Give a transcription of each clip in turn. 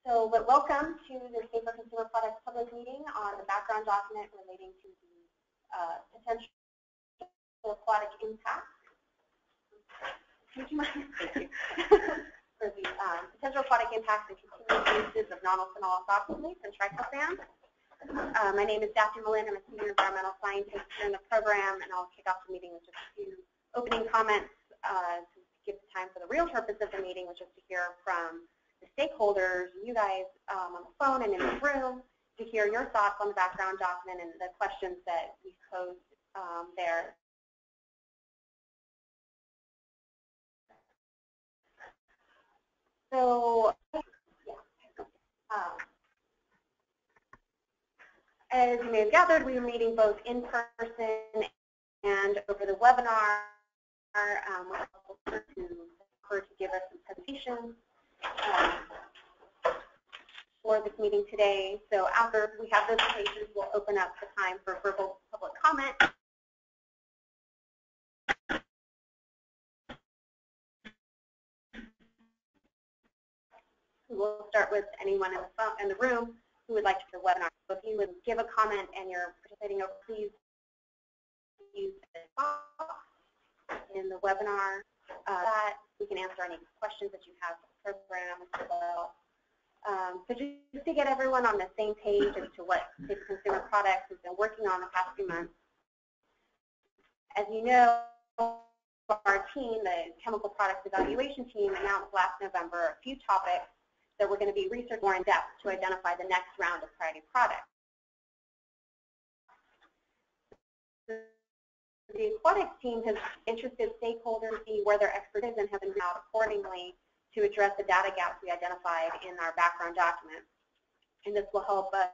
But welcome to the Safer Consumer Products public meeting on the background document relating to the potential aquatic impact. Thank you. For the potential aquatic impacts and continued uses of non-phenol oxalates and triclosan. My name is Daphne Malin. I'm a senior environmental scientist here in the program, and I'll kick off the meeting with just a few opening comments to give time for the real purpose of the meeting, which is to hear from the stakeholders, you guys on the phone and in the room, to hear your thoughts on the background document and the questions that we posed there. So, as you may have gathered, we were meeting both in person and over the webinar. To give us some presentations for this meeting today. So after we have those presentations, we'll open up the time for verbal public comment. We'll start with anyone in the room who would like to do the webinar. So if you would give a comment and you're participating over, please use the box in the webinar that we can answer any questions that you have for the program as well. So just to get everyone on the same page as to what Safer Consumer Products has been working on the past few months. As you know, our team, the Chemical Products Evaluation Team, announced last November a few topics that we're going to be researching more in depth to identify the next round of priority products. The Aquatic team has interested stakeholders to see where their expertise and have been out accordingly to address the data gaps we identified in our background document. And this will help us,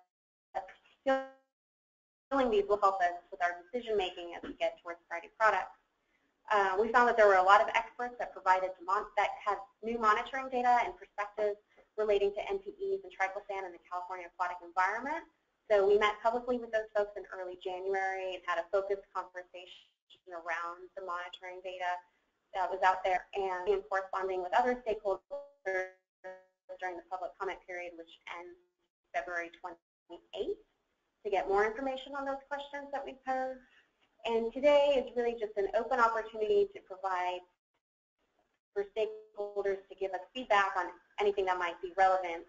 filling these will help us with our decision making as we get towards priority products. We found that there were a lot of experts that provided that have new monitoring data and perspectives relating to NPEs and triclosan in the California aquatic environment. So we met publicly with those folks in early January and had a focused conversation around the monitoring data that was out there, and corresponding with other stakeholders during the public comment period, which ends February 28th, to get more information on those questions that we posed. And today is really just an open opportunity to provide for stakeholders to give us feedback on anything that might be relevant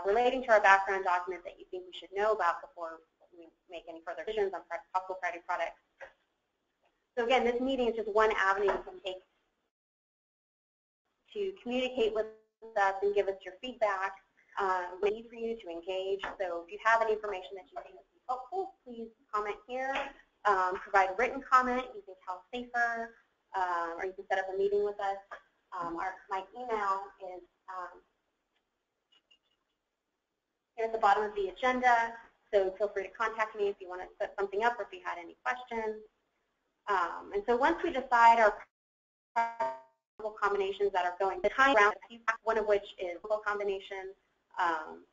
relating to our background document that you think we should know about before we make any further decisions on possible priority products. So again, this meeting is just one avenue you can take to communicate with us and give us your feedback. We need for you to engage. So if you have any information that you think would be helpful, please comment here. Provide a written comment using CalSafer, or you can set up a meeting with us. My email is here at the bottom of the agenda, so feel free to contact me if you want to set something up or if you had any questions. And so once we decide our combinations that are going to time around, one of which is local combinations.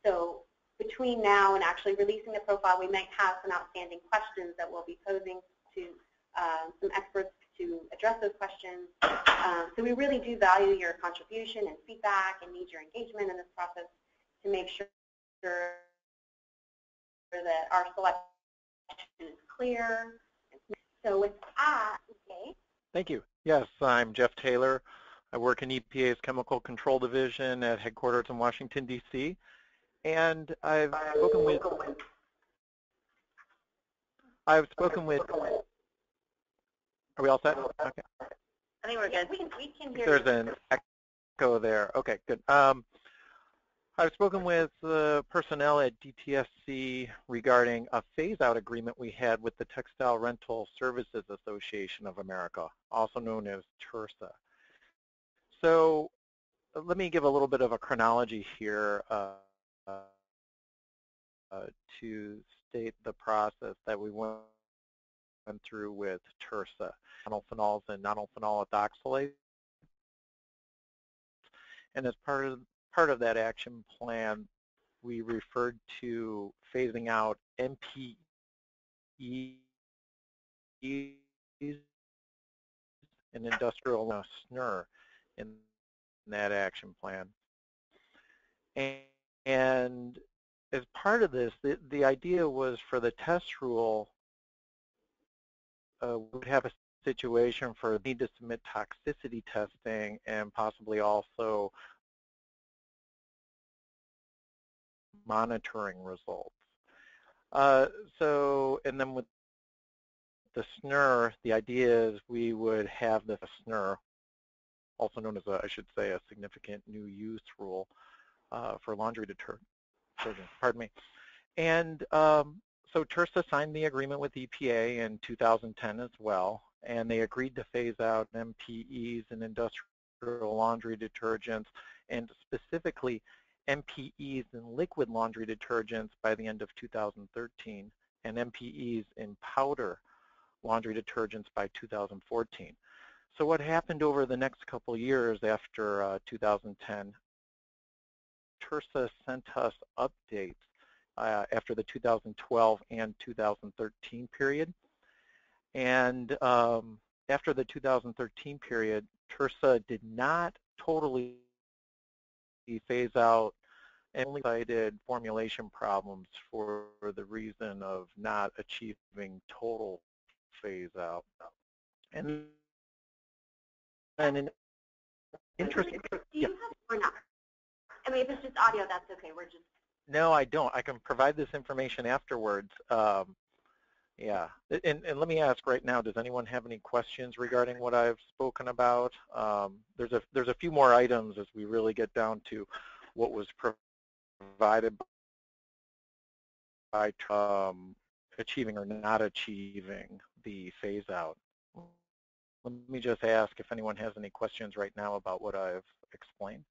So between now and actually releasing the profile, we might have some outstanding questions that we'll be posing to some experts to address those questions. So we really do value your contribution and feedback and need your engagement in this process to make sure that our selection is clear. So with that, okay. Thank you. Yes, I'm Jeff Taylor. I work in EPA's Chemical Control Division at headquarters in Washington, D.C. And I've spoken with are we all set? Okay. I think we're good. We can hear There's an echo there. Okay, good. I've spoken with personnel at DTSC regarding a phase-out agreement we had with the Textile Rental Services Association of America, also known as Torsa. So let me give a little bit of a chronology here to state the process that we went through with Torsa, nonylphenols and nonylphenol ethoxylates. And as part of that action plan, we referred to phasing out NPEs and industrial SNUR in that action plan. And as part of this, the idea was for the test rule, we would have a situation for need to submit toxicity testing and possibly also monitoring results. And then with the SNR, the idea is we would have the SNR, also known as, I should say, a significant new use rule for laundry detergent, pardon me. And so Torsa signed the agreement with EPA in 2010 as well, and they agreed to phase out NPEs and industrial laundry detergents, and specifically NPEs in liquid laundry detergents by the end of 2013, and NPEs in powder laundry detergents by 2014. So what happened over the next couple years after 2010, Torsa sent us updates after the 2012 and 2013 period. And after the 2013 period, Torsa did not totally phase out and only cited formulation problems for the reason of not achieving total phase out. And an interesting. Do you have or not? I mean, if it's just audio, that's okay. We're just. No, I don't. I can provide this information afterwards. Yeah, and let me ask right now, does anyone have any questions regarding what I've spoken about? There's a few more items as we really get down to what was provided by achieving or not achieving the phase out. Let me just ask if anyone has any questions right now about what I've explained.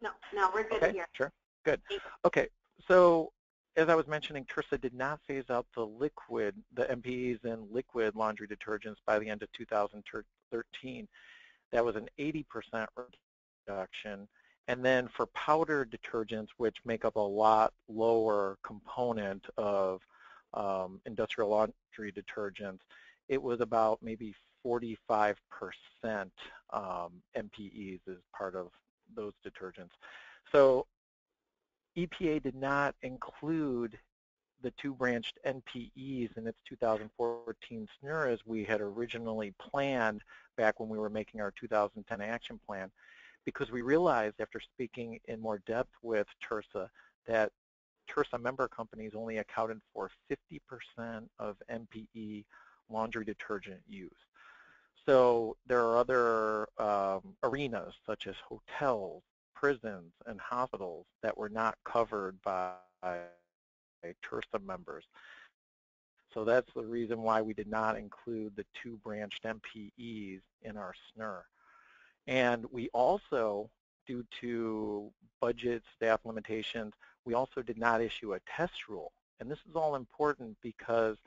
No, we're good here. Sure, good. Okay, so as I was mentioning, Torsa did not phase out the NPEs in liquid laundry detergents by the end of 2013. That was an 80% reduction. And then for powder detergents, which make up a lot lower component of industrial laundry detergents, it was about maybe 45% NPEs as part of those detergents. So EPA did not include the two-branched NPEs in its 2014 SNR as we had originally planned back when we were making our 2010 action plan, because we realized after speaking in more depth with Torsa that Torsa member companies only accounted for 50% of NPE laundry detergent use. So there are other arenas such as hotels, prisons, and hospitals that were not covered by Torsa members. So that's the reason why we did not include the two-branched NPEs in our SNR. And we also, due to budget staff limitations, we also did not issue a test rule. And this is all important because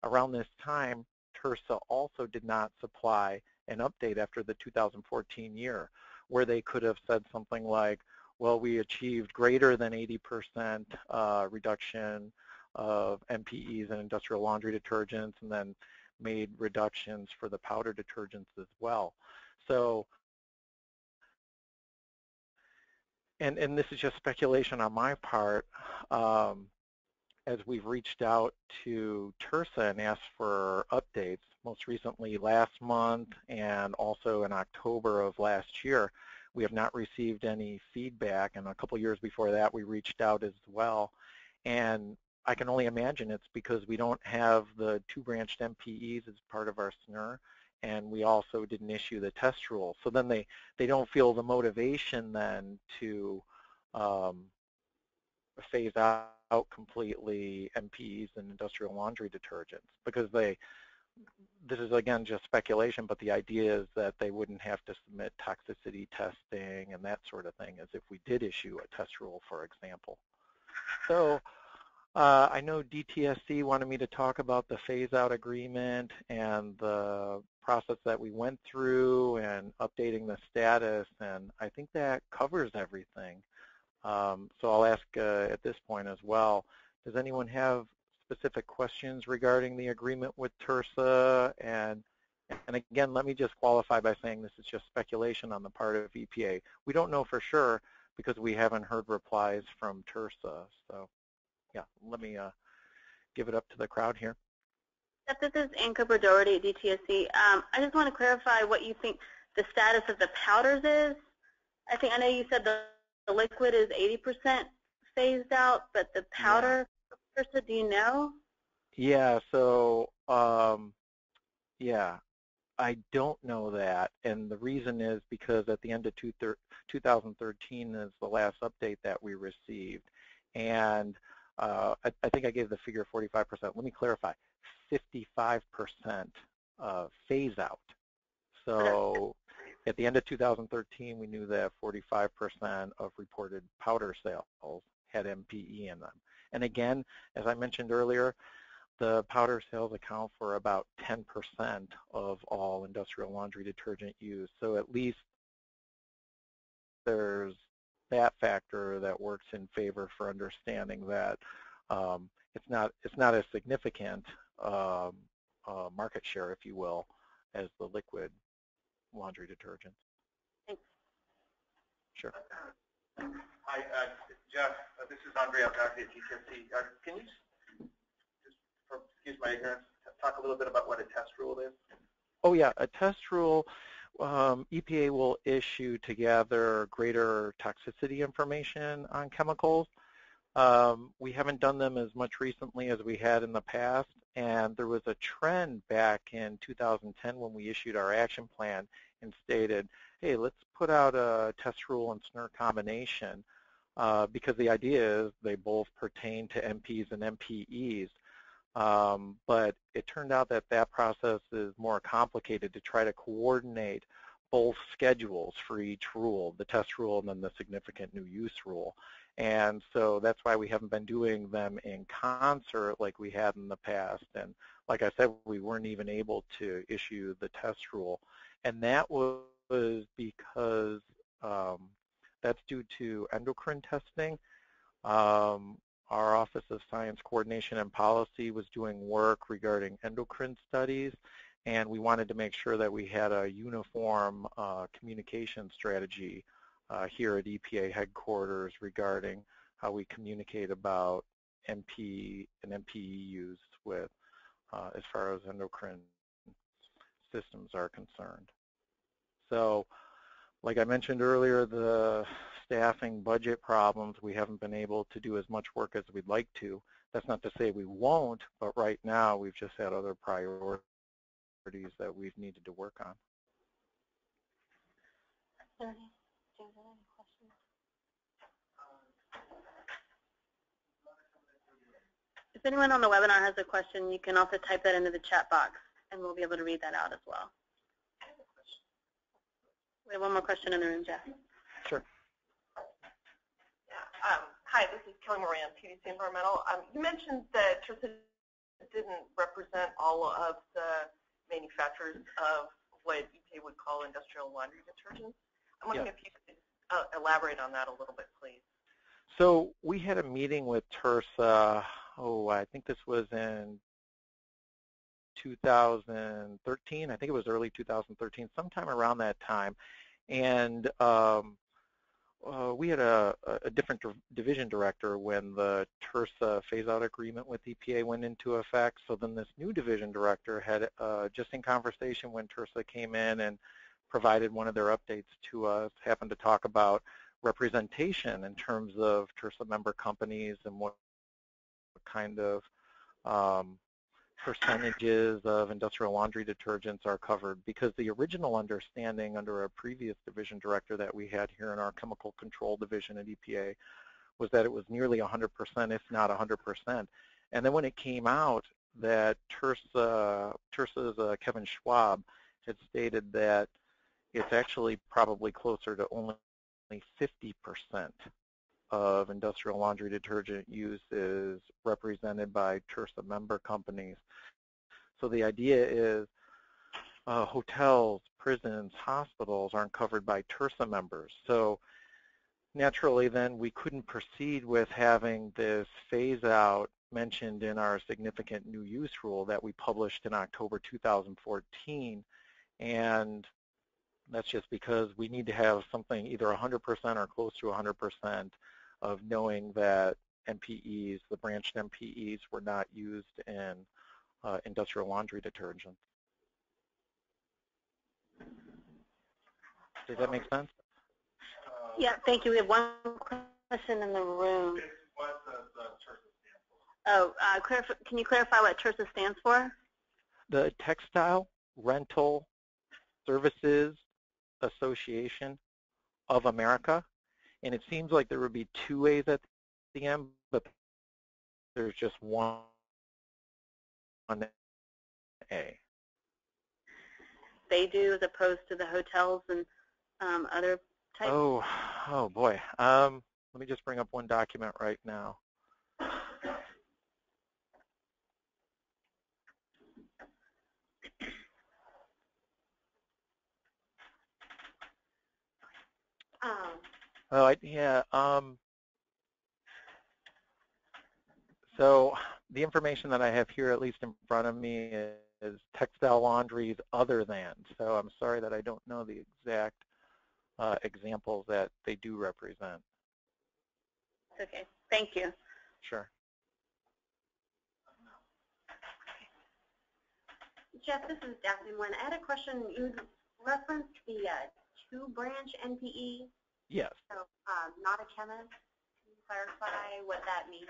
around this time, Torsa also did not supply an update after the 2014 year, where they could have said something like, well, we achieved greater than 80% reduction of NPEs and industrial laundry detergents, and then made reductions for the powder detergents as well. So, and this is just speculation on my part, as we've reached out to Torsa and asked for updates, most recently last month and also in October of last year, we have not received any feedback, and a couple years before that we reached out as well. And I can only imagine it's because we don't have the two-branched NPEs as part of our SNR, and we also didn't issue the test rule. So then they don't feel the motivation then to phase out completely NPEs and industrial laundry detergents, because this is again just speculation, but the idea is that they wouldn't have to submit toxicity testing and that sort of thing as if we did issue a test rule, for example. So I know DTSC wanted me to talk about the phase-out agreement and the process that we went through and updating the status, and I think that covers everything. So I'll ask at this point as well, does anyone have specific questions regarding the agreement with Torsa? And again, let me just qualify by saying this is just speculation on the part of EPA. We don't know for sure because we haven't heard replies from Torsa. So yeah, let me give it up to the crowd here. This is Comodoro DTSC. I just want to clarify what you think the status of the powders is. I know you said the liquid is 80% phased out, but the powder, Torsa, do you know? Yeah, so yeah, I don't know that, and the reason is because at the end of 2013 is the last update that we received, and I think I gave the figure 45%. Let me clarify, 55% phase out. So at the end of 2013, we knew that 45% of reported powder sales had NPE in them. And again, as I mentioned earlier, the powder sales account for about 10% of all industrial laundry detergent use. So at least there's that factor that works in favor for understanding that it's not a significant market share, if you will, as the liquid laundry detergent. Thanks. Sure. Hi, Jeff. This is Andre Algatti at DTSC. Can you just, excuse my ignorance, talk a little bit about what a test rule is? Oh yeah, a test rule, EPA will issue to gather greater toxicity information on chemicals. We haven't done them as much recently as we had in the past, and there was a trend back in 2010 when we issued our action plan and stated, hey, let's put out a test rule and SNR combination because the idea is they both pertain to NPEs and NPEs. But it turned out that that process is more complicated to try to coordinate both schedules for each rule, the test rule and then the significant new use rule. And so that's why we haven't been doing them in concert like we had in the past. And like I said, we weren't even able to issue the test rule. And that was because that's due to endocrine testing. Our Office of Science Coordination and Policy was doing work regarding endocrine studies, and we wanted to make sure that we had a uniform communication strategy here at EPA headquarters regarding how we communicate about NP and NPE use with as far as endocrine systems are concerned. So, like I mentioned earlier, the staffing budget problems, we haven't been able to do as much work as we'd like to. That's not to say we won't, but right now we've just had other priorities that we've needed to work on. If anyone on the webinar has a question, you can also type that into the chat box, and we'll be able to read that out as well. We have one more question in the room, Jeff. Sure. Yeah, hi, this is Kelly Moran, PDC Environmental. You mentioned that Torsa didn't represent all of the manufacturers of what EPA would call industrial laundry detergents. I'm wondering if you could elaborate on that a little bit, please. So we had a meeting with Torsa, I think this was in 2013. I think it was early 2013, sometime around that time. And we had a different division director when the Torsa phase-out agreement with EPA went into effect. So then this new division director had, just in conversation when Torsa came in and provided one of their updates to us, happened to talk about representation in terms of Torsa member companies and what kind of percentages of industrial laundry detergents are covered, because the original understanding under a previous division director that we had here in our chemical control division at EPA was that it was nearly 100%, if not 100%. And then when it came out that Torsa's Kevin Schwab had stated that it's actually probably closer to only 50% of industrial laundry detergent use is represented by Torsa member companies. So the idea is hotels, prisons, hospitals aren't covered by Torsa members. So naturally then we couldn't proceed with having this phase out mentioned in our significant new use rule that we published in October 2014. And That's just because we need to have something either 100% or close to 100% of knowing that NPEs, the branched NPEs, were not used in industrial laundry detergent. Does that make sense? Yeah, thank you. We have one question in the room. What does Torsa stand for? Oh, can you clarify what Torsa stands for? The Textile Rental Services Association of America, and it seems like there would be two A's at the end, but there's just one A. They do, as opposed to the hotels and other types? Oh boy. Let me just bring up one document right now. So the information that I have here, at least in front of me, is textile laundries other than. So I'm sorry that I don't know the exact examples that they do represent. Okay, thank you. Sure. Jeff, this is Daphne Moran. I had a question. You referenced the two-branch NPE. Yes. So not a chemist. Can you clarify what that means?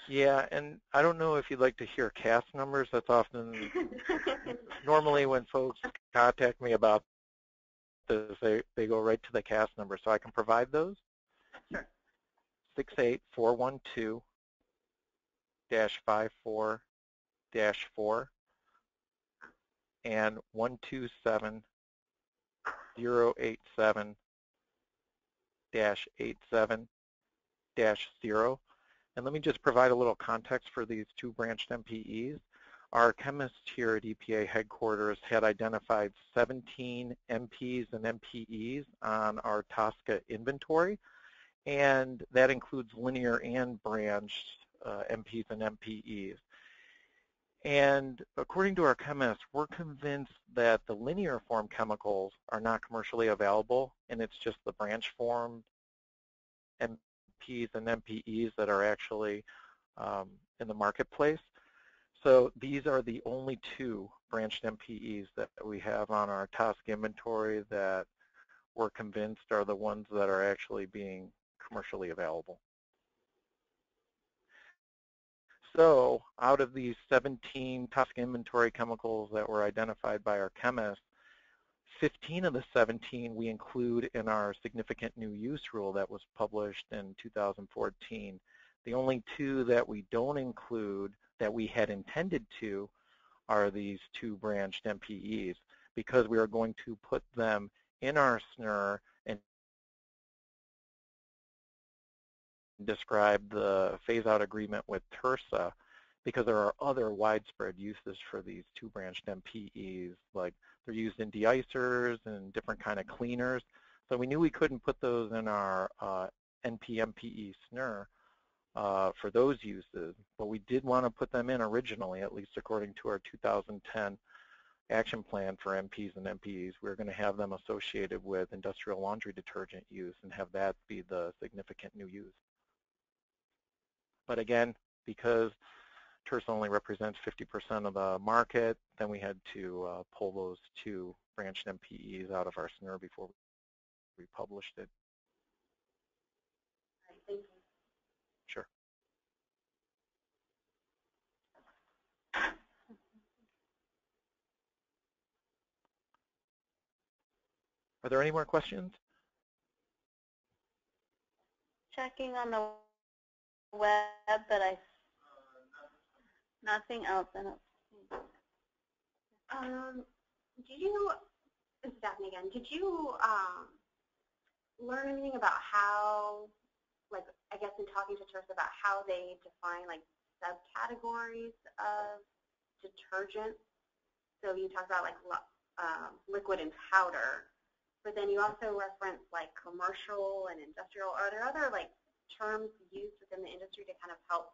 Yeah, and I don't know if you'd like to hear cast numbers. That's often, normally when folks contact me about this, they go right to the cast number. So I can provide those. Sure. 68412-54-4 and 127087-87-0. And let me just provide a little context for these two branched NPEs. Our chemists here at EPA headquarters had identified 17 NPs and NPEs on our TSCA inventory, and that includes linear and branched NPs and NPEs. And according to our chemists, we're convinced that the linear form chemicals are not commercially available, and it's just the branch form NPs and NPEs that are actually in the marketplace. So these are the only two branched NPEs that we have on our TSCA inventory that we're convinced are the ones that are actually being commercially available. So out of these 17 TSCA inventory chemicals that were identified by our chemists, 15 of the 17 we include in our significant new use rule that was published in 2014. The only two that we don't include that we had intended to are these two branched NPEs, because we are going to put them in our SNR and describe the phase-out agreement with Torsa, because there are other widespread uses for these two branched NPEs, like they're used in de-icers and different kind of cleaners. So we knew we couldn't put those in our NP-MPE SNR for those uses, but we did want to put them in originally, at least according to our 2010 action plan for NPs and NPEs. We're going to have them associated with industrial laundry detergent use and have that be the significant new use. But again, because Torsa only represents 50% of the market, then we had to pull those two branched NPEs out of our SNR before we published it. All right, thank you. Sure. Are there any more questions? Checking on the web, but nothing else. I don't see. This is Daphne again. Did you learn anything about how, like, I guess in talking to Torsa about how they define like subcategories of detergents? So you talked about like liquid and powder, but then you also referenced like commercial and industrial. Are there other like terms used within the industry to kind of help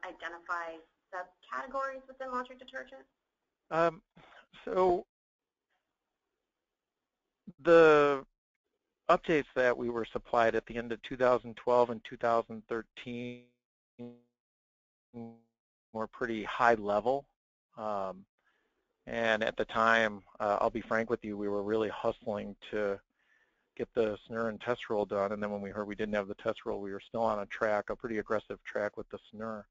identify subcategories within laundry detergent? So the updates that we were supplied at the end of 2012 and 2013 were pretty high level. And at the time, I'll be frank with you, we were really hustling to get the snur and test roll done. And then when we heard we didn't have the test roll, we were still on a track, a pretty aggressive track with the snur.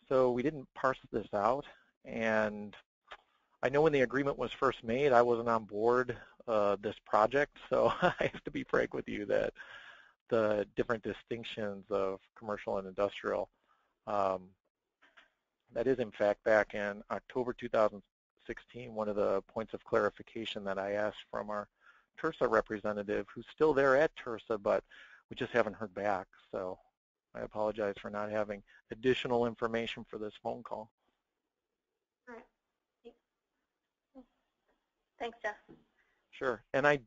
So we didn't parse this out. And I know when the agreement was first made, I wasn't on board this project. So I have to be frank with you that the different distinctions of commercial and industrial, that is in fact back in October 2016, one of the points of clarification that I asked from our Torsa representative, who's still there at Torsa, but we just haven't heard back. So I apologize for not having additional information for this phone call. All right. Thanks, Jeff. Sure. And I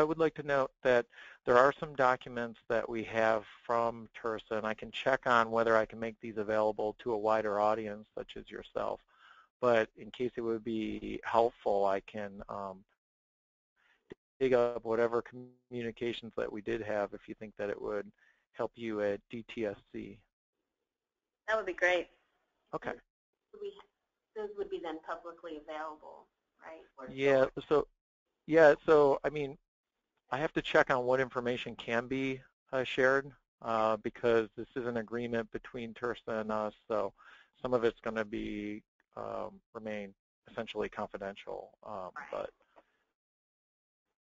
would like to note that there are some documents that we have from Torsa, and I can check on whether I can make these available to a wider audience, such as yourself. But in case it would be helpful, I can dig up whatever communications that we did have if you think that it would help you at DTSC. That would be great. Okay. Those would be then publicly available, right? Yeah, so I mean, I have to check on what information can be shared because this is an agreement between Torsa and us, so some of it's going to be remain essentially confidential, right.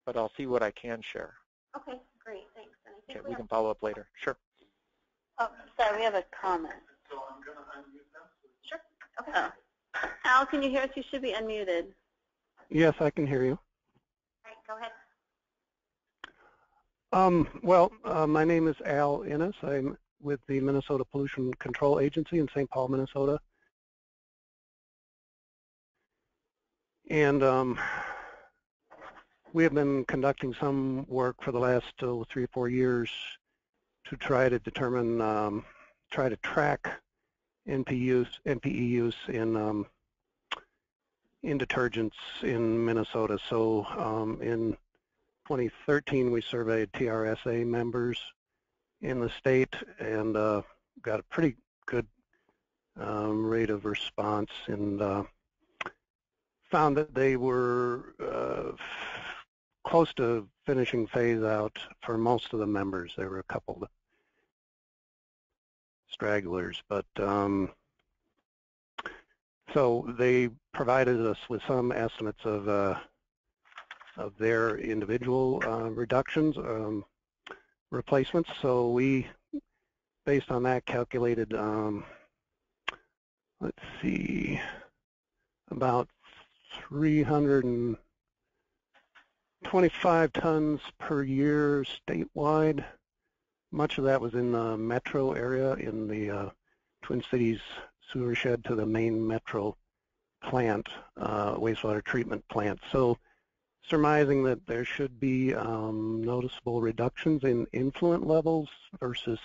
but I'll see what I can share. Okay, great, thanks. And I think we can follow up later. Sure. Oh, sorry, we have a comment. So I'm going to unmute them. Sure. Okay. Oh. Al, can you hear us? You should be unmuted. Yes, I can hear you. All right, go ahead. My name is Al Innes. I'm with the Minnesota Pollution Control Agency in St. Paul, Minnesota. And we have been conducting some work for the last 3 or 4 years to try to determine, try to track NPE use in detergents in Minnesota. So in 2013, we surveyed TRSA members in the state and got a pretty good rate of response, and found that they were close to finishing phase out for most of the members. There were a couple of stragglers, but so they provided us with some estimates of their individual reductions, replacements. So we, based on that, calculated, let's see, about 325 tons per year statewide. Much of that was in the metro area, in the Twin Cities sewer shed to the main metro plant, wastewater treatment plant. So surmising that there should be noticeable reductions in influent levels versus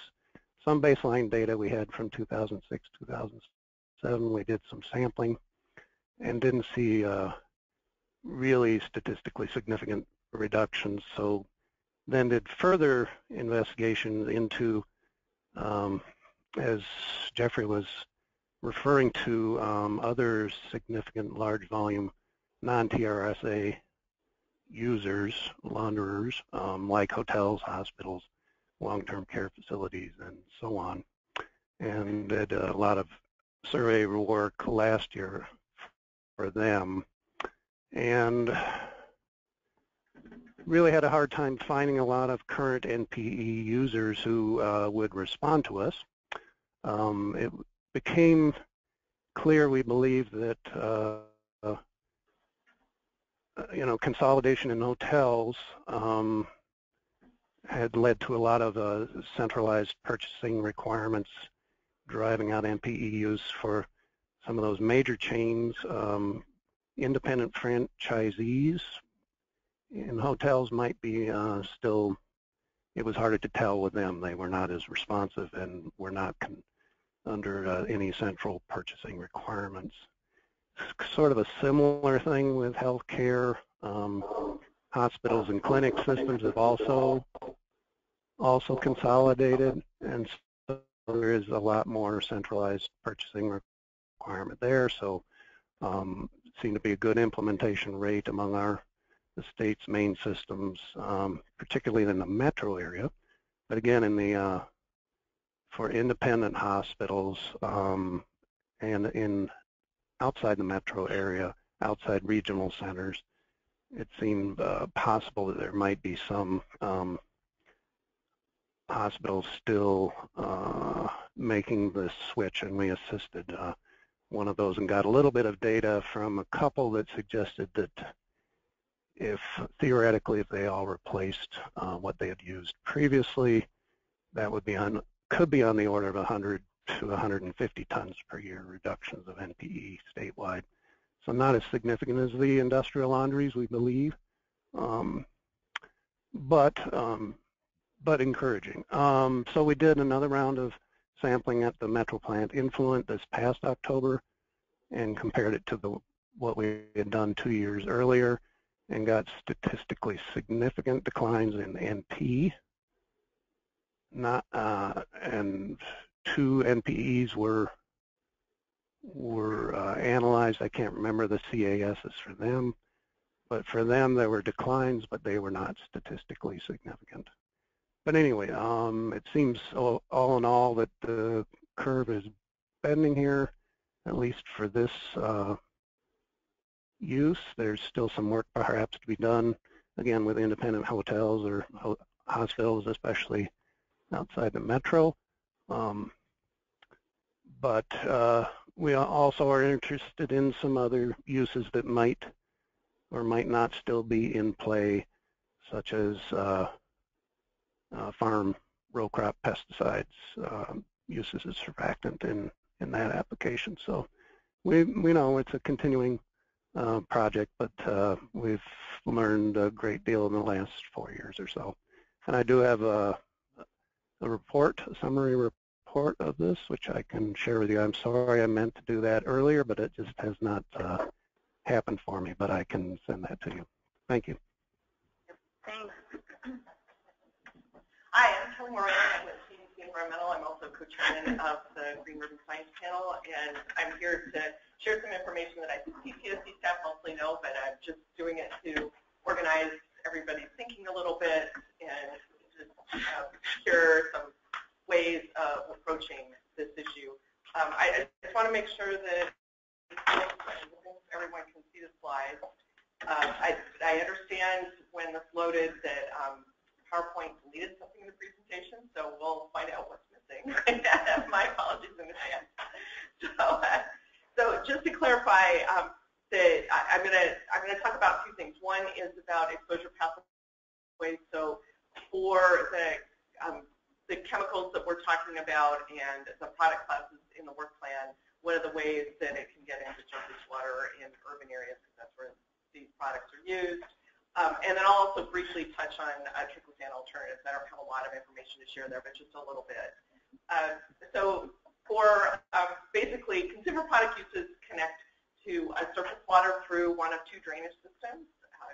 some baseline data we had from 2006, 2007. We did some sampling and didn't see really statistically significant reductions. So then did further investigations into, as Jeffrey was referring to, other significant large volume non-TRSA users, launderers, like hotels, hospitals, long-term care facilities, and so on. And did a lot of survey work last year for them, and really had a hard time finding a lot of current NPE users who would respond to us. It became clear, we believe, that consolidation in hotels had led to a lot of centralized purchasing requirements, driving out NPE use for some of those major chains. Independent franchisees in hotels might be still, it was harder to tell with them. They were not as responsive and were not under any central purchasing requirements. Sort of a similar thing with healthcare. hospitals and clinic systems have also consolidated, and so there is a lot more centralized purchasing requirement there. So seemed to be a good implementation rate among the state's main systems, particularly in the metro area. But again, in the for independent hospitals and outside the metro area, outside regional centers, it seemed possible that there might be some hospitals still making the switch, and we assisted one of those and got a little bit of data from a couple that suggested that theoretically if they all replaced what they had used previously, that would be could be on the order of 100 to 150 tons per year reductions of NPE statewide. So not as significant as the industrial laundries, we believe, but encouraging. So we did another round of sampling at the Metro plant influent this past October and compared it to what we had done 2 years earlier and got statistically significant declines in NP. And 2 NPEs were analyzed. I can't remember the CASs for them, but for them there were declines, but they were not statistically significant. But anyway, it seems all in all that the curve is bending here, at least for this use. There's still some work perhaps to be done, again, with independent hotels or hospitals, especially outside the metro. But we also are interested in some other uses that might or might not still be in play, such as farm row crop pesticides, uses as surfactant in that application. So we know it's a continuing project, but we've learned a great deal in the last 4 years or so. And I do have a summary report of this, which I can share with you. I'm sorry I meant to do that earlier, but it just has not happened for me, but I can send that to you. Thank you. Thanks. Hi, I'm Moran. I'm with DTSC Environmental. I'm also co-chairman of the Green Ribbon Science Panel, and I'm here to share some information that I think DTSC staff mostly know, but I'm just doing it to organize everybody's thinking a little bit and just share some ways of approaching this issue. I just want to make sure that everyone can see the slides. I understand when this loaded that PowerPoint deleted something in the presentation, so we'll find out what's missing. My apologies in advance. So just to clarify, that I'm going to talk about 2 things. One is about exposure pathways. So for the chemicals that we're talking about and the product classes in the work plan, what are the ways that it can get into surface water in urban areas, because that's where these products are used. And then I'll also briefly touch on triclosan alternatives. I don't have a lot of information to share there, but just a little bit. So for basically, consumer product uses connect to surface water through one of 2 drainage systems.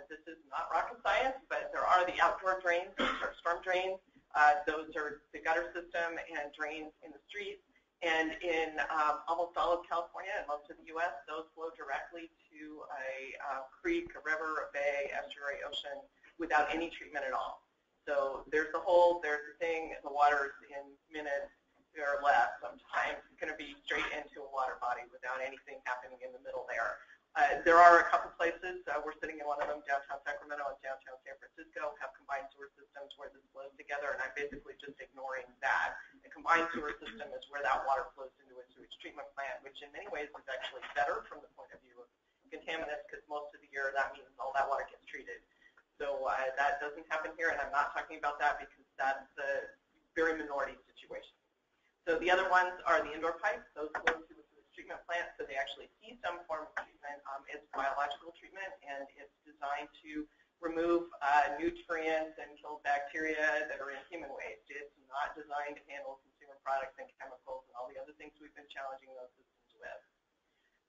This is not rocket science, but there are the outdoor drains, those are storm drains. Those are the gutter system and drains in the streets. And in almost all of California and most of the U.S., those flow directly to a creek, a river, a bay, estuary, ocean, without any treatment at all. So there's the hole, there's the thing, the water's in minutes or less sometimes going to be straight into a water body without anything happening in the middle there. There are a couple places, we're sitting in one of them, downtown Sacramento and downtown San Francisco, have combined sewer systems where this flows together, and I'm basically just ignoring that. The combined sewer system is where that water flows into a sewage treatment plant, which in many ways is actually better from the point of view of contaminants, because most of the year that means all that water gets treated. So that doesn't happen here, and I'm not talking about that because that's a very minority situation. So the other ones are the indoor pipes. Those flow to the sewage treatment plant, so they actually see some form of treatment. It's biological treatment, and it's designed to remove nutrients and kill bacteria that are in human waste. It's not designed to handle consumer products and chemicals and all the other things we've been challenging those systems with.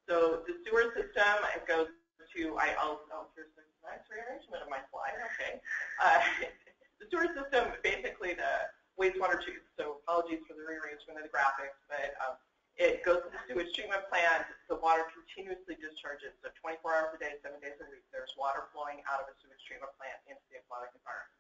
So the sewer system, it goes to, here's the nice rearrangement of my slide. The sewer system, basically the wastewater treatment, so apologies for the rearrangement of the graphics, but it goes to the sewage treatment plant. The water continuously discharges, so 24 hours a day, 7 days a week, there's water flowing out of a sewage treatment plant into the aquatic environment.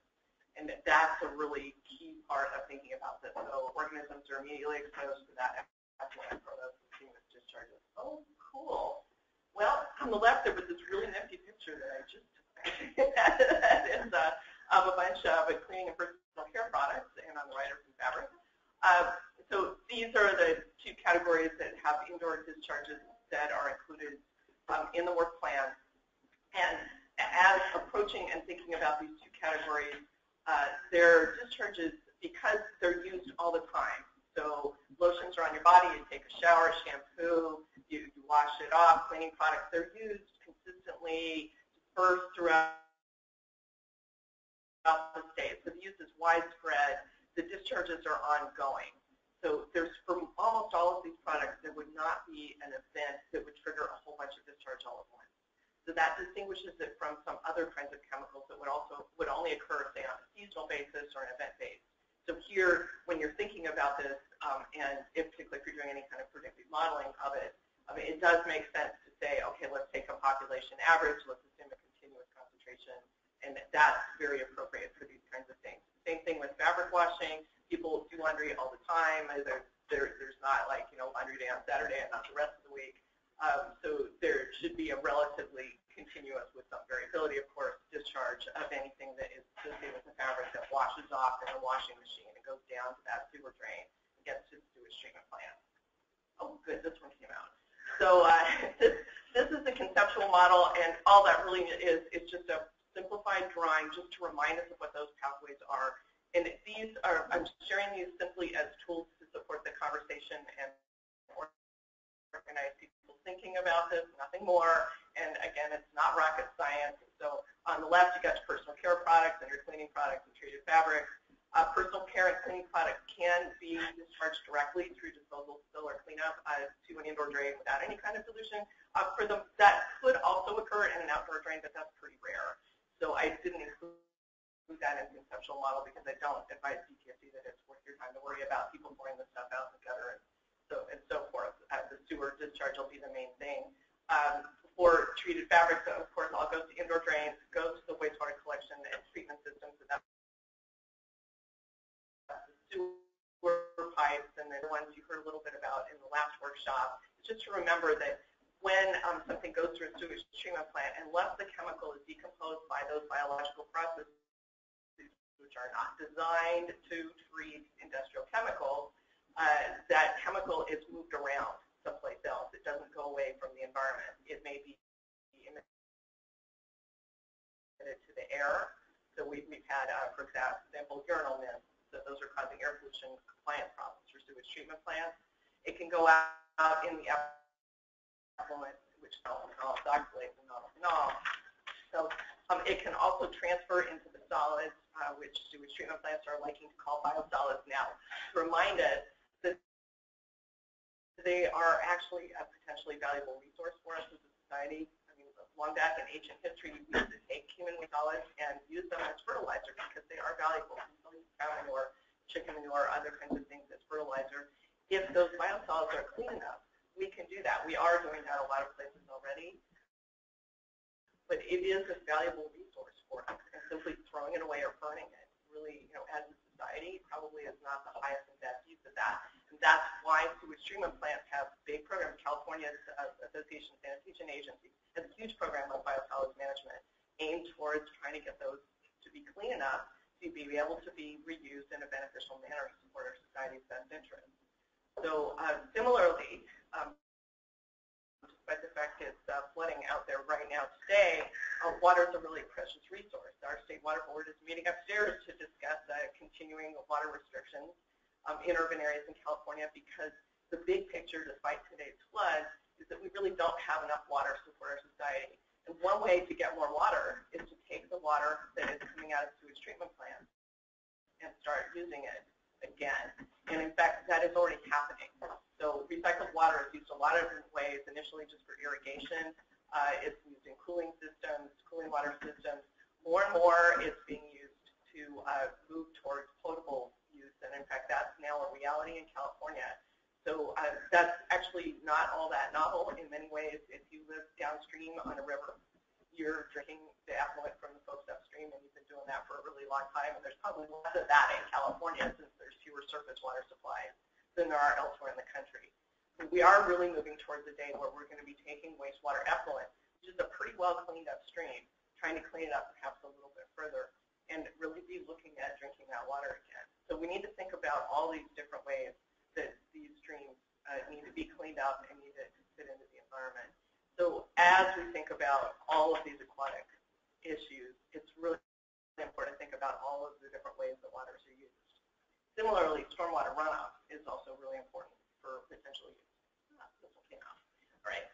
And that's a really key part of thinking about this. So organisms are immediately exposed to that effluent for those continuous discharges. Oh, cool. Well, on the left, there was this really nifty picture that I just took. That is of a bunch of cleaning and personal care products, and on the right are some fabric. So these are the two categories that have indoor discharges that are included in the work plan. And as approaching and thinking about these two categories, they're discharges because they're used all the time. So lotions are on your body, you take a shower, shampoo, you wash it off, cleaning products, they're used consistently, dispersed throughout the state. So the use is widespread. The discharges are ongoing. So there's, for almost all of these products, there would not be an event that would trigger a whole bunch of discharge all at once. So that distinguishes it from some other kinds of chemicals that would only occur, say, on a seasonal basis or an event base. So here, when you're thinking about this, and particularly if you're doing any kind of predictive modeling of it, it does make sense to say, okay, let's take a population average, let's assume a continuous concentration, and that's very appropriate for these kinds of things. Same thing with fabric washing. People do laundry all the time. There's not like, laundry day on Saturday and not the rest of the week. So there should be a relatively continuous, with some variability, of course, discharge of anything that is associated with the fabric that washes off in a washing machine. It goes down to that sewer drain and gets to the sewage treatment plant. Oh, good, this one came out. So this is the conceptual model, and all that really is just a simplified drawing just to remind us of what those pathways are. And these are, I'm sharing these simply as tools to support the conversation and organize people thinking about this, nothing more. And again, it's not rocket science. So on the left, you got your personal care products and your cleaning products and treated fabrics. Personal care and cleaning products can be discharged directly through disposal, spill, or cleanup to an indoor drain without any kind of dilution. For them, that could also occur in an outdoor drain, but that's pretty rare. So I didn't include that in the conceptual model because I don't advise DTSC that it's worth your time to worry about people pouring this stuff out in the gutter and so forth. The sewer discharge will be the main thing. For treated fabrics, of course, all goes to indoor drains, goes to the wastewater collection and treatment systems, and that's the sewer pipes and the ones you heard a little bit about in the last workshop. Just to remember that when something goes through a sewage treatment plant, unless the chemical is decomposed by those biological processes, which are not designed to treat industrial chemicals, that chemical is moved around someplace else. It doesn't go away from the environment. It may be emitted to the air. So we've had, for example, urinal mints. So those are causing air pollution compliance problems for sewage treatment plants. It can go out in the effluent, which oxalates and non-phenol. So it can also transfer into the solids, which sewage treatment plants are liking to call biosolids now, to remind us that they are actually a potentially valuable resource for us as a society. I mean, long back in ancient history, we used to take human waste solids and use them as fertilizer because they are valuable. People use cow manure, chicken manure, other kinds of things as fertilizer. If those biosolids are clean enough, we can do that. We are doing that a lot of places already. But it is a valuable resource for us, and simply throwing it away or burning it really, as a society, probably is not the highest and best use of that. And that's why sewage treatment plants have big programs. California's Association of Sanitation Agencies has a huge program on biosolids management aimed towards trying to get those to be clean enough to be able to be reused in a beneficial manner to support our society's best interests. So similarly, despite the fact it's flooding out there right now today, water is a really precious resource. Our state water board is meeting upstairs to discuss continuing water restrictions in urban areas in California, because the big picture, despite today's flood, is that we really don't have enough water to support our society. And one way to get more water is to take the water that is coming out of sewage treatment plants and start using it again. And in fact, that is already happening. So recycled water is used a lot of different ways, initially just for irrigation. It's used in cooling systems, cooling water systems. More and more, it's being used to move towards potable use, and in fact, that's now a reality in California. So that's actually not all that novel in many ways. If you live downstream on a river, you're drinking the effluent from the folks upstream, and you've been doing that for a really long time. And there's probably less of that in California since there's fewer surface water supplies than there are elsewhere in the country. So we are really moving towards a day where we're going to be taking wastewater effluent, which is a pretty well cleaned up stream, trying to clean it up perhaps a little bit further, and really be looking at drinking that water again. So we need to think about all these different ways that these streams need to be cleaned up and need to fit into the environment. So as we think about all of these aquatic issues, it's really important to think about all of the different ways that waters are used. Similarly, stormwater runoff is also really important for potential use. This one came out. All right.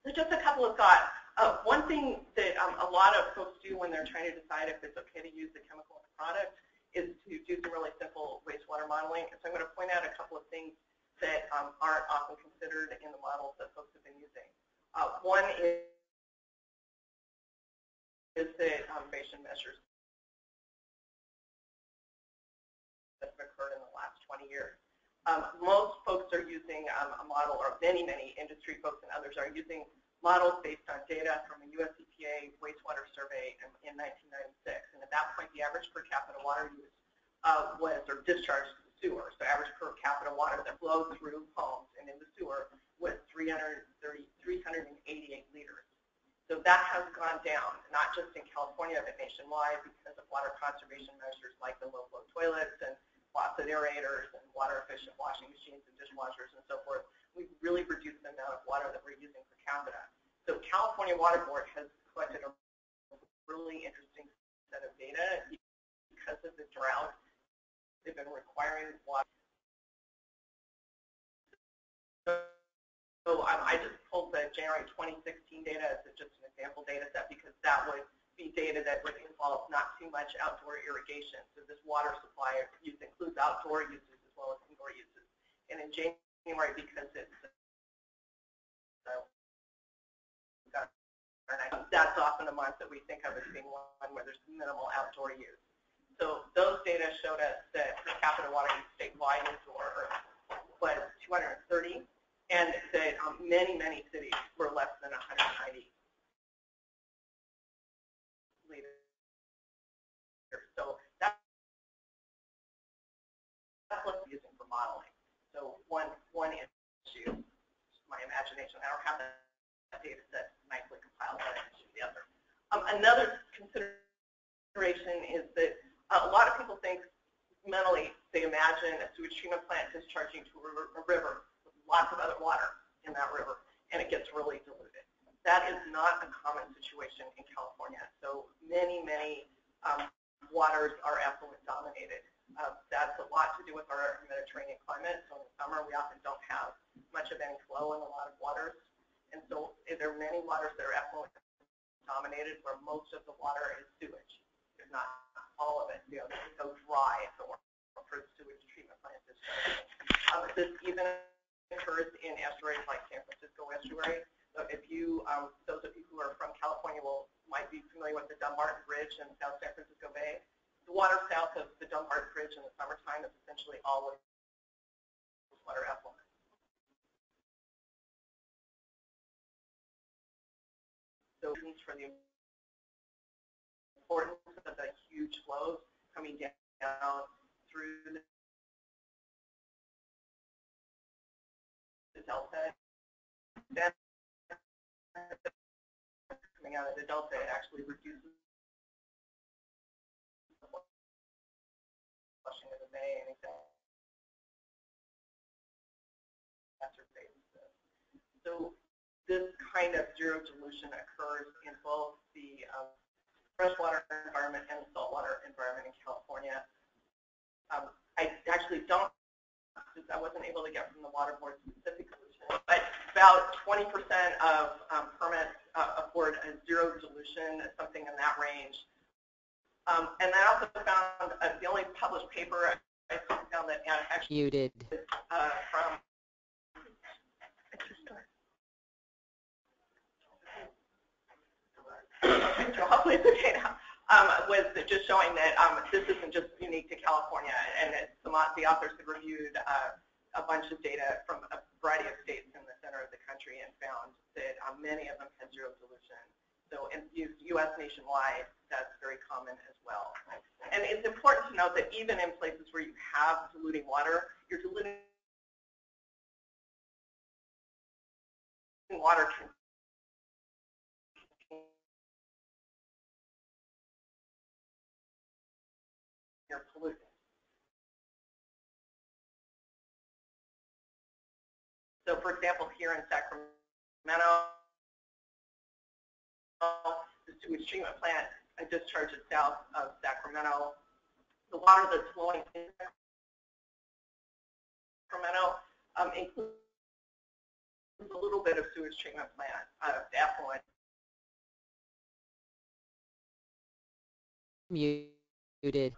So just a couple of thoughts. One thing that a lot of folks do when they're trying to decide if it's okay to use the chemical in the product is to do some really simple wastewater modeling. And so I'm going to point out a couple of things that aren't often considered in the models that folks have been using. One is that conservation measures that have occurred in the last 20 years. Most folks are using a model, or many industry folks and others are using models based on data from a US EPA wastewater survey in 1996. And at that point, the average per capita water use was, or discharge to the sewer, so average per capita water that flowed through homes and in the sewer was 388 liters. So that has gone down, not just in California, but nationwide because of water conservation measures like the low-flow toilets and faucet aerators and water-efficient washing machines and dishwashers and so forth. We've really reduced the amount of water that we're using per capita. So California Water Board has collected a really interesting set of data because of the drought. They've been requiring water. So I just pulled the January 2016 data as just an example data set because that would be data that would involve not too much outdoor irrigation. So this water supply use includes outdoor uses as well as indoor uses. And in January, because it's that's often a month that we think of as being one where there's minimal outdoor use. So those data showed us that per capita water use statewide indoor was 230, and that many cities were less than 190 liters. So that's what we're using for modeling. So one issue, my imagination, I don't have that data set nicely compiled, but I can show the other. Another consideration is that a lot of people think mentally, they imagine a sewage treatment plant discharging to a river with lots of other water in that river, and it gets really diluted. That is not a common situation in California. So many waters are effluent dominated. That's a lot to do with our Mediterranean climate. So in the summer, we often don't have much of any flow in a lot of waters. And so there are many waters that are effluent dominated where most of the water is sewage, if not all of it. You know, it go dry if it were for the sewage treatment plant discharge. This even occurs in estuaries like San Francisco estuary. So if you, those of you who are from California might be familiar with the Dumbarton Bridge in South San Francisco Bay. The water south of the Dumbarton Bridge in the summertime is essentially all water effluent. So for the importance of the huge flows coming down through the delta, then coming out of the delta, it actually reduces the flushing of the bay and exacerbates this. So this kind of zero dilution occurs in both the freshwater environment and the saltwater environment in California. I actually don't, I wasn't able to get from the water board specific solution, but about 20% of permits afford a zero dilution, something in that range. And I also found the only published paper I found that actually muted from okay, so hopefully it's okay now. was just showing that this isn't just unique to California, and that the authors had reviewed a bunch of data from a variety of states in the center of the country and found that many of them had zero dilution. So in U.S. nationwide, that's very common as well. And it's important to note that even in places where you have diluting water, you're diluting water can your pollutants. So for example, here in Sacramento, the sewage treatment plant discharges south of Sacramento. The water that's flowing in Sacramento includes a little bit of sewage treatment plant effluent. Muted.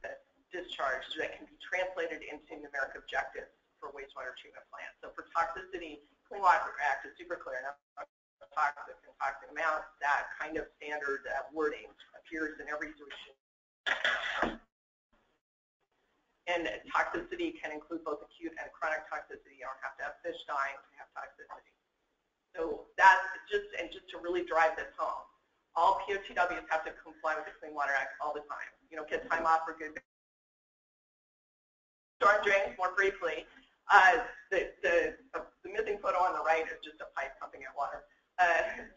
Discharge that can be translated into numeric objectives for wastewater treatment plants. So for toxicity, Clean Water Act is super clear. Now, toxic and toxic amounts, that kind of standard wording appears in every sewage treatment. And toxicity can include both acute and chronic toxicity. You don't have to have fish dying to have toxicity. So that's just to really drive this home. All POTWs have to comply with the Clean Water Act all the time. You don't get time off for good. Storm drains, more briefly. The missing photo on the right is just a pipe pumping out water.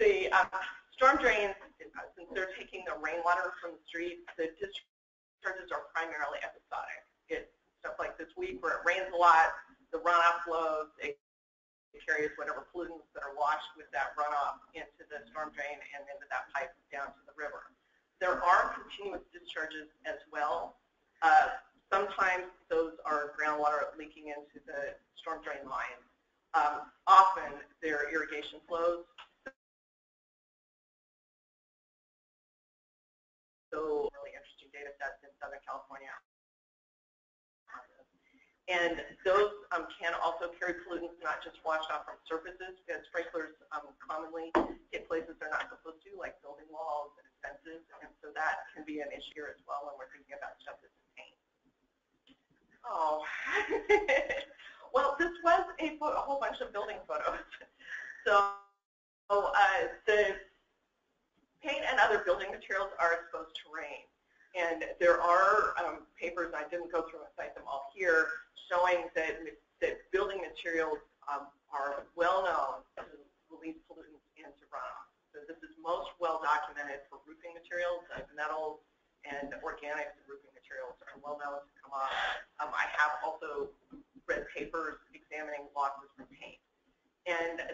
The storm drains, since they're taking the rainwater from the street, the discharges are primarily episodic. It's stuff like this week where it rains a lot, the runoff flows, it carries whatever pollutants that are washed with that runoff into the storm drain and into that pipe down to the river. There are continuous discharges as well. Sometimes those are groundwater leaking into the storm drain lines. Often they're irrigation flows. So really interesting data sets in Southern California. And those can also carry pollutants not just washed off from surfaces, because sprinklers commonly hit places they're not supposed to, like building walls and fences, and so that can be an issue as well when we're thinking about stuff that's in paint. Oh, well, this was a whole bunch of building photos. So the paint and other building materials are exposed to rain. And there are papers, I didn't go through and cite them all here, showing that building materials are well known to release pollutants into runoff. So this is most well documented for roofing materials, like metals and organics and roofing materials are well known to come off. I have also read papers examining losses from paint. And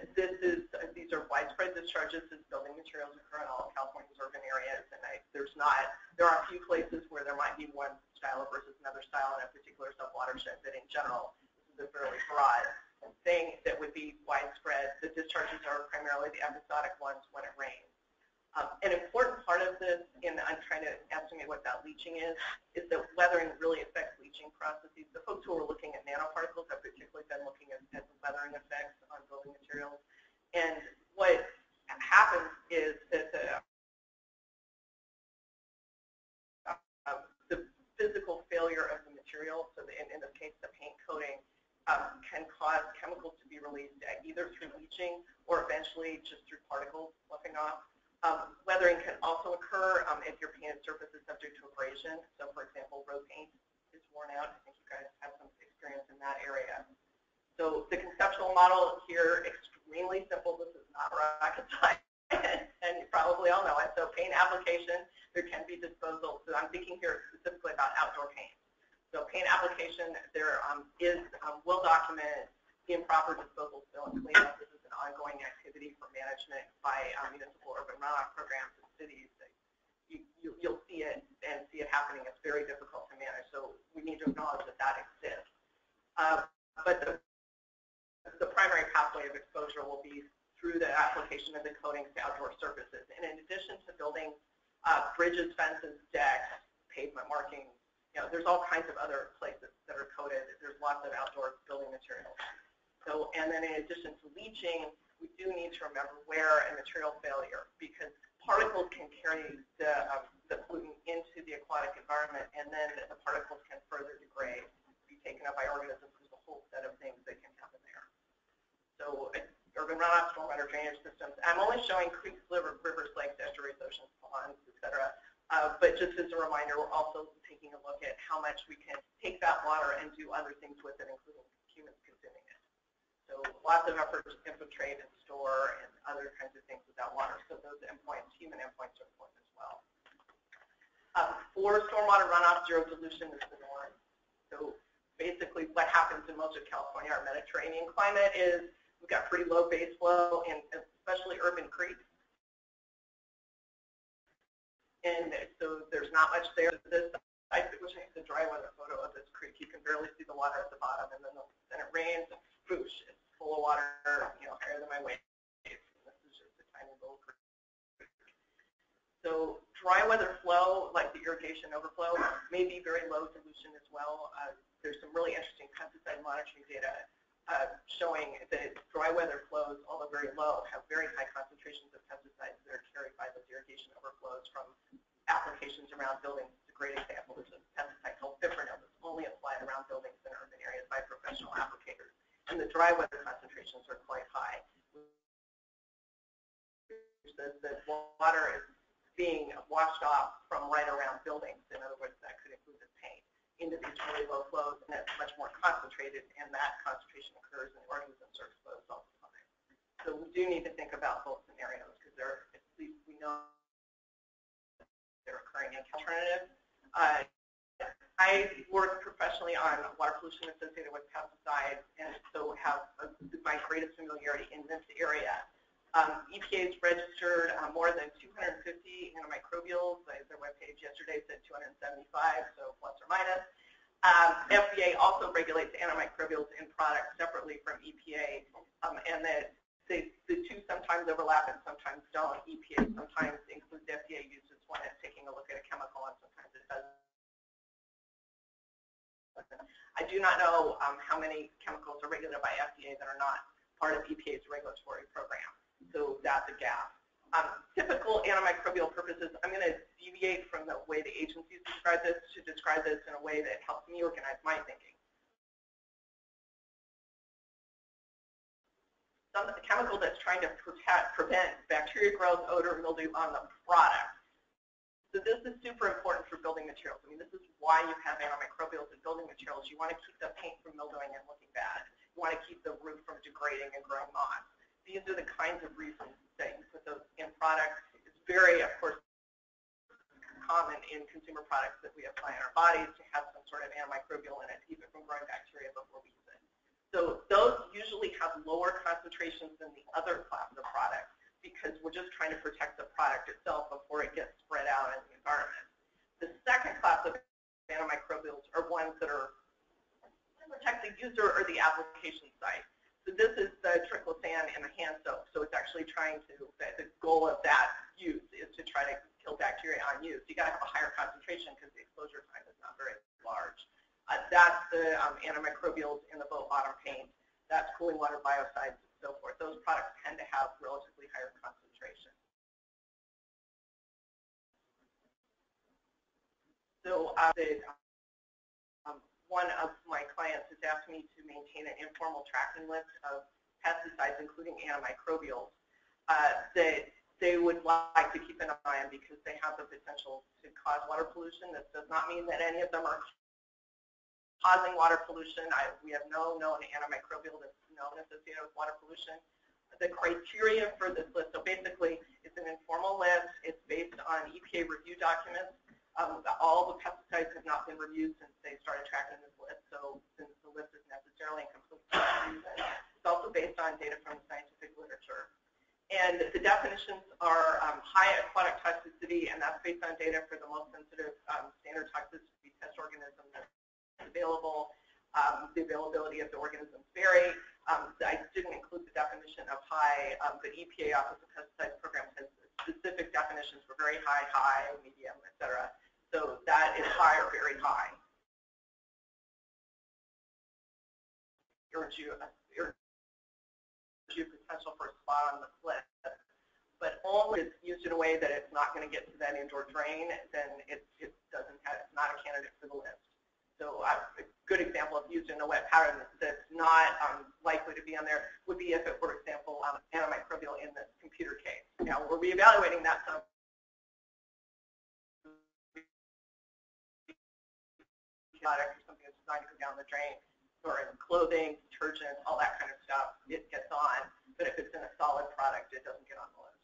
these are widespread discharges as building materials occur in all of California's urban areas, and there are a few places where there might be one style versus another style in a particular sub-watershed, but in general, this is a fairly broad thing that would be widespread. The discharges are primarily the episodic ones when it rains. An important part of this, and I'm trying to estimate what that leaching is that weathering really affects leaching processes. The folks who are looking at nanoparticles have particularly been looking at the weathering effects on building materials. And what happens is that the physical failure of the material, so in this case the paint coating, can cause chemicals to be released either through leaching or eventually just through particles sloughing off. Weathering can also occur if your painted surface is subject to abrasion. So for example, road paint is worn out. I think you guys have some experience in that area. So the conceptual model here, extremely simple. This is not rocket science, and you probably all know it. So paint application, there can be disposal. So I'm thinking here specifically about outdoor paint. So paint application, there is well documented improper disposal, spill, and cleanup. This is an ongoing activity for management by municipal urban runoff programs in cities. You'll see it and see it happening. It's very difficult to manage, so we need to acknowledge that that exists. But the primary pathway of exposure will be through the application of the coatings to outdoor surfaces. And in addition to building bridges, fences, decks, pavement markings, there's all kinds of other places that are coated. There's lots of outdoor building materials. So, and then in addition to leaching, we do need to remember wear and material failure, because particles can carry the the pollutant into the aquatic environment, and then the particles can further degrade, be taken up by organisms. There's a whole set of things that can happen there. So urban runoff, stormwater drainage systems. I'm only showing creeks, rivers, lakes, estuaries, oceans, ponds, etc. But just as a reminder, we're also taking a look at how much we can take that water and do other things with it, including humans consuming it. So lots of effort to infiltrate and store and other kinds of things with that water. So those endpoints, human endpoints, are important as well. For stormwater runoff, zero dilution is the norm. So basically what happens in most of California, our Mediterranean climate, is we've got pretty low base flow, and especially urban creeks. And so there's not much there. I wish I had a dry weather photo of this creek. You can barely see the water at the bottom, and then it rains, and whoosh, it's full of water, higher than my waist. And this is just a tiny little creek. So dry weather flow, like the irrigation overflow, may be very low dilution as well. There's some really interesting pesticide monitoring data showing that dry weather flows, although very low, have very high concentrations of pesticides that are carried by those irrigation overflows from applications around buildings. It's a great example. There's a pesticide called Fipronil that's only applied around buildings in urban areas by professional applicators. And the dry weather concentrations are quite high. The water is being washed off from right around buildings. In other words, that could include the paint into these really low flows, and it's much more concentrated, and that concentration occurs and organisms are exposed all the time. So we do need to think about both scenarios because they're, at least we know they're occurring in alternatives. I work professionally on water pollution associated with pesticides, and so have my greatest familiarity in this area. EPA's registered more than 250 antimicrobials. Their webpage yesterday said 275, so plus or minus. FDA also regulates antimicrobials in products separately from EPA, and that the two sometimes overlap and sometimes don't. EPA sometimes includes FDA uses when it's taking a look at a chemical, and sometimes it doesn't. I do not know how many chemicals are regulated by FDA that are not part of EPA's regulatory program. So that's a gap. Typical antimicrobial purposes, I'm going to deviate from the way the agencies describe this to describe this in a way that helps me organize my thinking. Some of the chemical that's trying to prevent bacteria growth, odor, mildew on the product. So this is super important for building materials. I mean, this is why you have antimicrobials in building materials. You want to keep the paint from mildewing and looking bad. You want to keep the roof from degrading and growing moss. These are the kinds of reasons that you put those in products. It's very, of course, common in consumer products that we apply in our bodies to have some sort of antimicrobial in it to keep it from growing bacteria before we use it. So those usually have lower concentrations than the other class of products because we're just trying to protect the product itself before it gets spread out in the environment. The second class of antimicrobials are ones that are to protect the user or the application site. So this is the triclosan in the hand soap. So it's actually trying to, the goal of that use is to try to kill bacteria on use. You got to have a higher concentration because the exposure time is not very large. That's the antimicrobials in the boat bottom paint. That's cooling water biocides and so forth. Those products tend to have relatively higher concentration. So one of my clients has asked me to maintain an informal tracking list of pesticides, including antimicrobials, that they would like to keep an eye on because they have the potential to cause water pollution. This does not mean that any of them are causing water pollution. We have no known antimicrobial that's known associated with water pollution. The criteria for this list, so basically it's an informal list. It's based on EPA review documents. All the pesticides have not been reviewed since they started tracking this list, so since the list is necessarily incomplete, it's also based on data from the scientific literature. And the definitions are high aquatic toxicity, and that's based on data for the most sensitive standard toxicity test organism that's available. The availability of the organisms vary. I didn't include the definition of high, but EPA Office of Pesticides Program has specific definitions for very high, high, medium, etc. So that is high or very high. Urge you potential for a spot on the list. but only if it's used in a way that it's not going to get to that indoor drain, then it doesn't have, it's not a candidate for the list. So a good example of used in a wet powder that's not likely to be on there would be if it were, for example, antimicrobial in this computer case. Now, we're reevaluating that some. Product or something that's designed to go down the drain, or in clothing, detergent, all that kind of stuff, it gets on. But if it's in a solid product, it doesn't get on the list.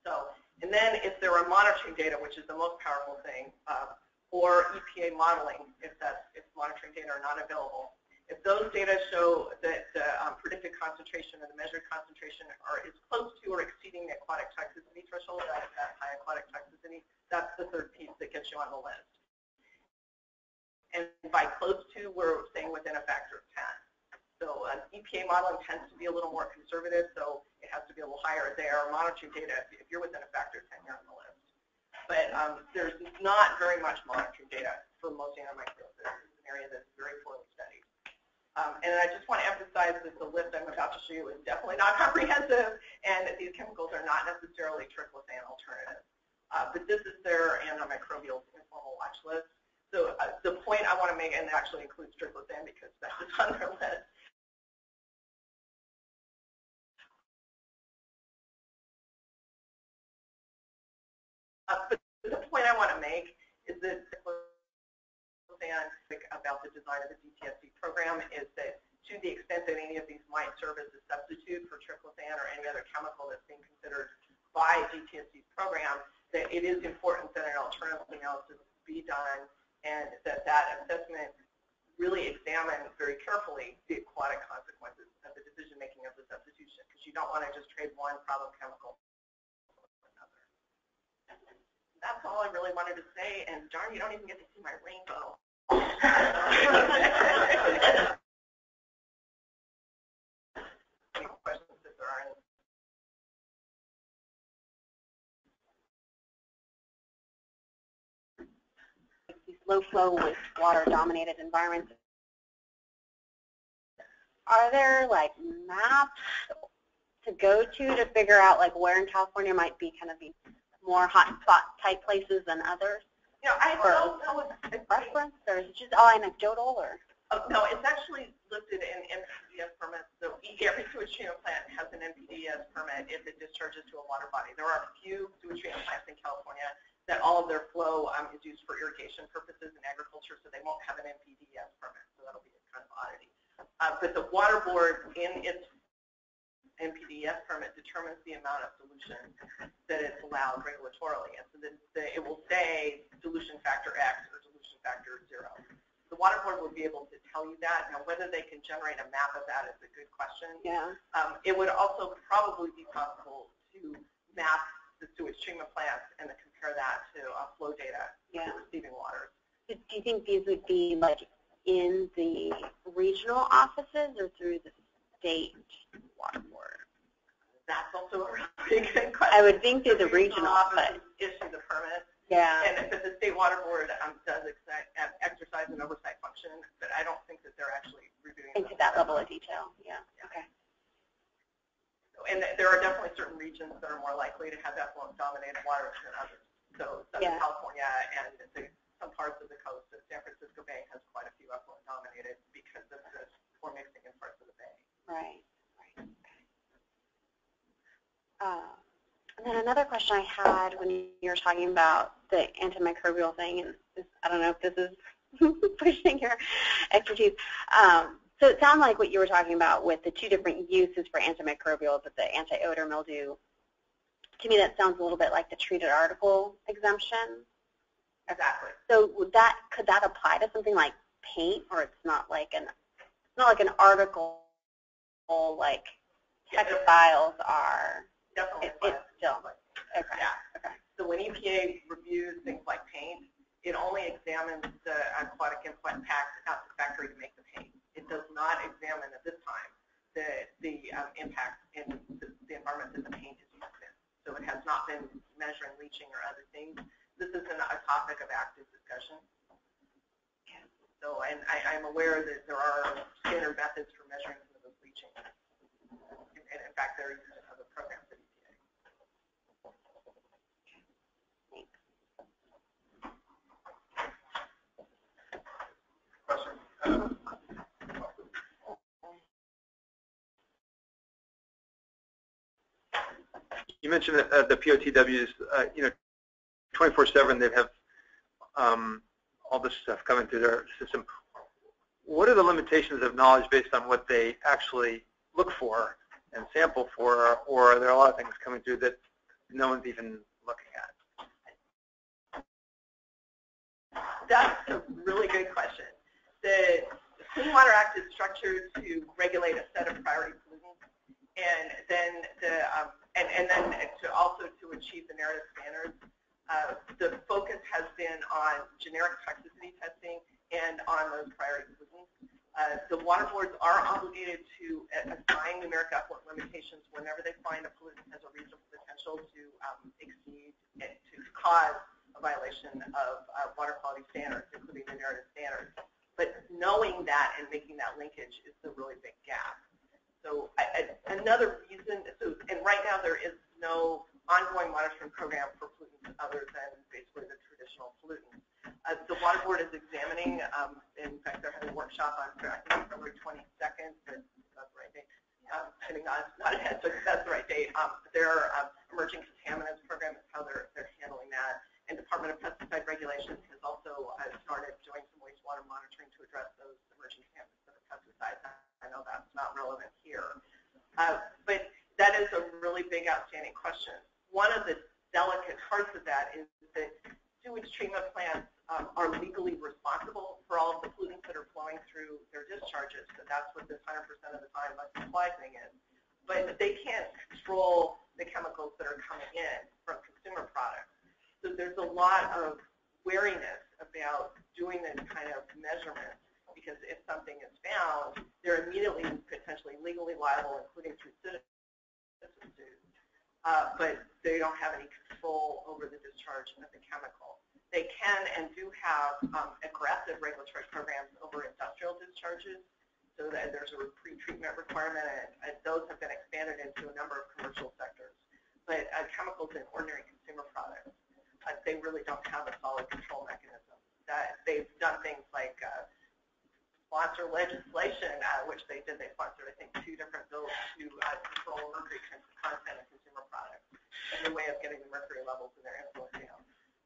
So, and then if there are monitoring data, which is the most powerful thing, or EPA modeling, if monitoring data are not available, if those data show that the predicted concentration or the measured concentration is close to or exceeding the aquatic toxicity threshold, that high aquatic toxicity, that's the third piece that gets you on the list. And by close to, we're saying within a factor of 10. So EPA modeling tends to be a little more conservative, so it has to be a little higher there. Monitoring data, if you're within a factor of 10, you're on the list. But there's not very much monitoring data for most antimicrobials. It's an area that's very poorly studied. And I just want to emphasize that the list I'm about to show you is definitely not comprehensive, and that these chemicals are not necessarily triclosan alternatives. But this is their antimicrobials informal watch list. So the point I want to make, and it actually includes triclosan because that is on their list. But the point I want to make is that triclosan, about the design of the DTSC program, is that to the extent that any of these might serve as a substitute for triclosan or any other chemical that's being considered by DTSC's program, that it is important that an alternative analysis be done, and that assessment really examines very carefully the aquatic consequences of the decision-making of the substitution, because you don't want to just trade one problem chemical for another. That's all I really wanted to say, and darn, you don't even get to see my rainbow. Any questions if there are any? Low flow wastewater dominated environments. Are there like maps to go to figure out like where in California might be kind of the more hotspot type places than others? You know, I don't know if it's reference, or is it just all anecdotal, or? No, it's actually listed in NPEs permits. So every sewage treatment plant has an NPEs permit if it discharges to a water body. There are a few sewage treatment plants in California that all of their flow is used for irrigation purposes and agriculture, so they won't have an NPEs permit. So that'll be a kind of oddity. But the water board in its NPEs permit determines the amount of solution that is allowed regulatorily. And so it will say dilution factor X or dilution factor 0. The water board will be able to tell you that. Now, whether they can generate a map of that is a good question. Yeah. It would also probably be possible to map the sewage treatment plants and to compare that to flow data for receiving waters. Do you think these would be like in the regional offices or through the state water board? That's also a really good question. I would think through the regional office issue the permit. Yeah. And if the state water board does exercise an oversight function, but I don't think that they're actually reviewing into that level of detail. Yeah. Okay. And there are definitely certain regions that are more likely to have effluent-dominated waters than others. So Southern California and some parts of the coast, the San Francisco Bay has quite a few effluent-dominated because of the poor mixing in parts of the bay. Right. Right. Okay. And then another question I had when you were talking about the antimicrobial thing, and this, I don't know if this is pushing your expertise. So it sounded like what you were talking about with the two different uses for antimicrobials, but the anti-odor mildew. To me, that sounds a little bit like the treated article exemption. Exactly. So could that apply to something like paint, or it's not like an article like textiles are? Definitely. It's still okay. Yeah. Okay. So when EPA reviews things like paint, it only examines the aquatic input factory to make the paint. It does not examine at this time the impact in the environment that the paint is used in. So it has not been measuring leaching or other things. This is a topic of active discussion. So, and I'm aware that there are standard methods for measuring some of those leaching. And in fact, they're used in other programs at EPA. you mentioned that the POTWs, you know, 24/7 they have all this stuff coming through their system. What are the limitations of knowledge based on what they actually look for and sample for, or are there a lot of things coming through that no one's even looking at? That's a really good question. The Clean Water Act is structured to regulate a set of priority pollutants, and then also to achieve the narrative standards. The focus has been on generic toxicity testing and on those priority pollutants. The water boards are obligated to assign numeric effluent limitations whenever they find a pollutant has a reasonable potential to exceed and to cause a violation of water quality standards, including the narrative standards. But knowing that and making that linkage is the really big gap. So another reason, and right now there is no ongoing monitoring program for pollutants other than basically the traditional pollutants. The water board is examining, in fact they're having a workshop on, I think, February 22nd, that's the right date. Sitting on, not ahead, but that's the right date. Their emerging contaminants program is how they're handling that. And Department of Pesticide Regulations has also started doing some wastewater monitoring to address those emerging contaminants that are pesticides. I know that's not relevant here. But that is a really big outstanding question. One of the delicate parts of that is that sewage treatment plants are legally responsible for all of the pollutants that are flowing through their discharges. So that's what this 100% of the time must supply thing is. But they can't control the chemicals that are coming in from consumer products. So there's a lot of wariness about doing this kind of measurement, because if something is found, they're immediately potentially legally liable, including through citizen suits. But they don't have any control over the discharge of the chemical. They can and do have aggressive regulatory programs over industrial discharges, so that there's a pre-treatment requirement, and those have been expanded into a number of commercial sectors. But chemicals in ordinary consumer products, they really don't have a solid control mechanism. That they've done things like sponsor legislation, which they did. They sponsored, I think, 2 different bills to control mercury content in consumer products as a way of getting the mercury levels in their influent down.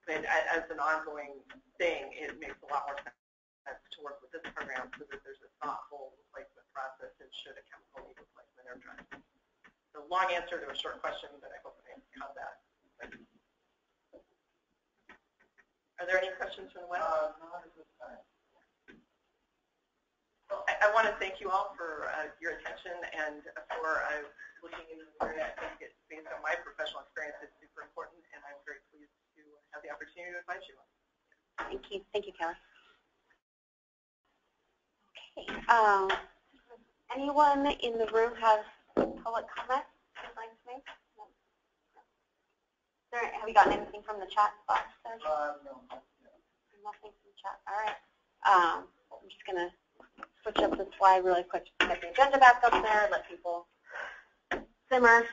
But as an ongoing thing, it makes a lot more sense to work with this program so that there's a thoughtful replacement process and should a chemical need replacement or addressed. So long answer to a short question, but I hope I caught that. Are there any questions from the web? Not at this time. Well, I want to thank you all for your attention and for looking into the area. I think it's, based on my professional experience, it's super important, and I'm very pleased to have the opportunity to advise you on. Thank you. Thank you, Kelly. Okay. Anyone in the room have public comment they'd like to make? No. Have you gotten anything from the chat box there? No. Nothing from the chat. All right. I'm just going to switch up the slide really quick to get the agenda back up there, let people simmer.